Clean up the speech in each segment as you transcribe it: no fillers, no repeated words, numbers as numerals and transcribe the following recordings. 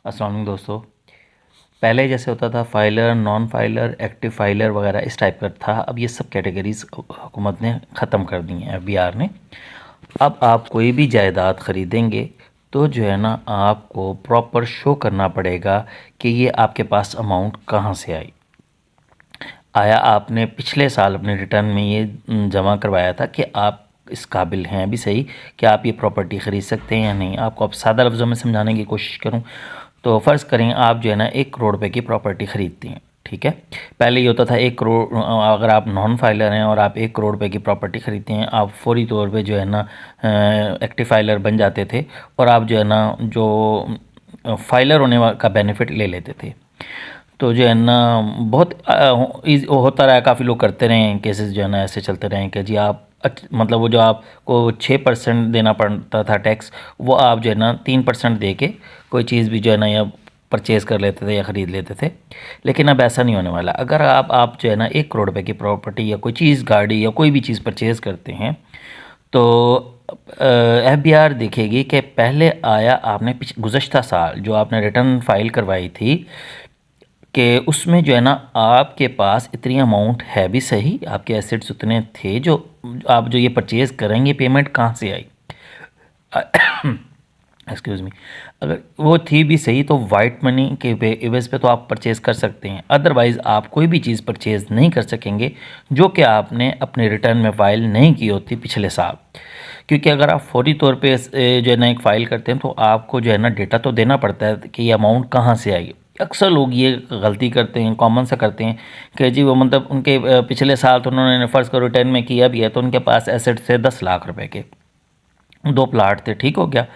अस्सलाम वालेकुम दोस्तों। पहले जैसे होता था filer, non filer, active filer वगैरह इस टाइप का था। अब ये सब कैटेगरीज हुकूमत ने ख़त्म कर दी हैं एफबीआर ने। अब आप कोई भी जायदाद ख़रीदेंगे तो जो है ना आपको प्रॉपर शो करना पड़ेगा कि ये आपके पास अमाउंट कहाँ से आई। आया आपने पिछले साल अपने रिटर्न में ये जमा करवाया था कि आप इस काबिल हैं अभी सही कि आप ये प्रॉपर्टी ख़रीद सकते हैं या नहीं। आपको अब सादा लफ्ज़ों में समझाने की कोशिश करूं तो फ़र्ज़ करें आप जो है ना 1 करोड़ रुपए की प्रॉपर्टी ख़रीदती हैं, ठीक है। पहले ये होता था 1 करोड़, अगर आप नॉन फाइलर हैं और आप 1 करोड़ रुपए की प्रॉपर्टी ख़रीदते हैं आप फौरी तौर पे जो है ना एक्टिव फाइलर बन जाते थे और आप जो है ना जो फाइलर होने का बेनिफिट ले लेते थे। तो जो है ना बहुत होता रहा, काफ़ी लोग करते रहे हैं, केसेस जो है ना ऐसे चलते रहे कि जी आप मतलब वो जो आपको 6% देना पड़ता था टैक्स, वो आप जो है ना 3% दे के कोई चीज़ भी जो है ना या परचेज़ कर लेते थे या ख़रीद लेते थे। लेकिन अब ऐसा नहीं होने वाला। अगर आप जो है ना 1 करोड़ रुपए की प्रॉपर्टी या कोई चीज़, गाड़ी या कोई भी चीज़ परचेज़ करते हैं तो एफबीआर देखेगी कि पहले आया आपने गुज़श्ता साल जो आपने रिटर्न फाइल करवाई थी कि उसमें जो है ना आपके पास इतनी अमाउंट है भी सही, आपके एसेट्स उतने थे जो आप जो ये परचेज़ करेंगे, पेमेंट कहाँ से आई। Excuse me. अगर वो थी भी सही तो वाइट मनी के एवज पे तो आप परचेज़ कर सकते हैं, अदरवाइज़ आप कोई भी चीज़ परचेज़ नहीं कर सकेंगे जो कि आपने अपने रिटर्न में फ़ाइल नहीं की होती पिछले साल। क्योंकि अगर आप फौरी तौर पे जो है ना एक फ़ाइल करते हैं तो आपको जो है ना डेटा तो देना पड़ता है कि ये अमाउंट कहाँ से आई। अक्सर लोग ये गलती करते हैं, कॉमन सा करते हैं कि जी वो मतलब उनके पिछले साल तो उन्होंने फ़र्ज़ करो रिटर्न में किया भी है तो उनके पास एसेट थे 10 लाख रुपए के, 2 प्लाट थे, ठीक हो गया।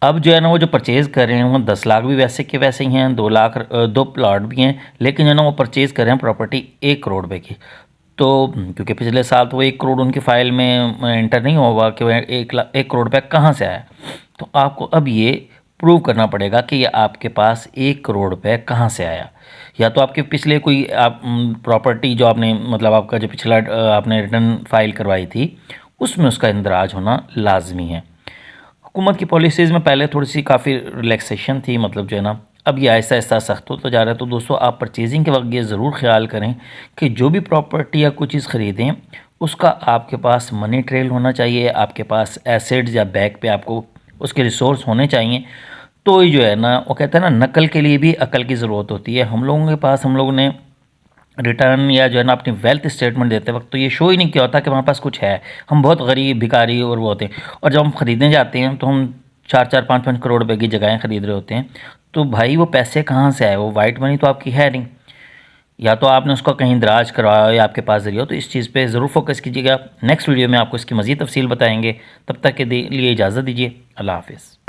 अब जो है ना वो जो परचेज़ कर रहे हैं वो 10 लाख भी वैसे के वैसे ही हैं, 2 लाख 2 प्लाट भी हैं, लेकिन जो है ना वो परचेज़ कर रहे हैं प्रॉपर्टी 1 करोड़ रुपए की। तो क्योंकि पिछले साल तो वो 1 करोड़ उनकी फ़ाइल में एंटर नहीं होगा कि वह 1 करोड़ रुपये कहाँ से आया। तो आपको अब ये प्रूव करना पड़ेगा कि ये आपके पास 1 करोड़ रुपये कहाँ से आया। या तो आपके पिछले कोई आप प्रॉपर्टी जो आपने मतलब आपका जो पिछला आपने रिटर्न फाइल करवाई थी उसमें उसका इंदराज होना लाजमी है। हुकूमत की पॉलिसीज़ में पहले थोड़ी सी काफ़ी रिलैक्सेशन थी, मतलब जो है ना अब ये आहिस्ता आहिस्ता सख्त होता जा रहा है। तो दोस्तों आप परचेजिंग के वक्त ये ज़रूर ख्याल करें कि जो भी प्रॉपर्टी या कोई चीज़ ख़रीदें उसका आपके पास मनी ट्रेल होना चाहिए, आपके पास एसेट्स या बैक पे आपको उसके रिसोर्स होने चाहिए। तो ये जो है ना वो कहते हैं ना नकल के लिए भी अकल की ज़रूरत होती है। हम लोगों के पास हम लोगों ने रिटर्न या जो है ना अपनी वेल्थ स्टेटमेंट देते वक्त तो ये शो ही नहीं किया होता कि हमारे पास कुछ है। हम बहुत गरीब भिखारी और वो होते हैं, और जब हम ख़रीदने जाते हैं तो हम 4-4 5-5 करोड़ रुपए की जगहें ख़रीद रहे होते हैं। तो भाई वो पैसे कहाँ से आए? वो वाइट मनी तो आपकी है नहीं, या तो आपने उसको कहीं दराज करवाया या आपके पास ज़रिया हो। तो इस चीज़ पे ज़रूर फोकस कीजिएगा। नेक्स्ट वीडियो में आपको इसकी मज़ीद तफसील बताएंगे। तब तक के लिए इजाज़त दीजिए। अल्लाह हाफ़िज़।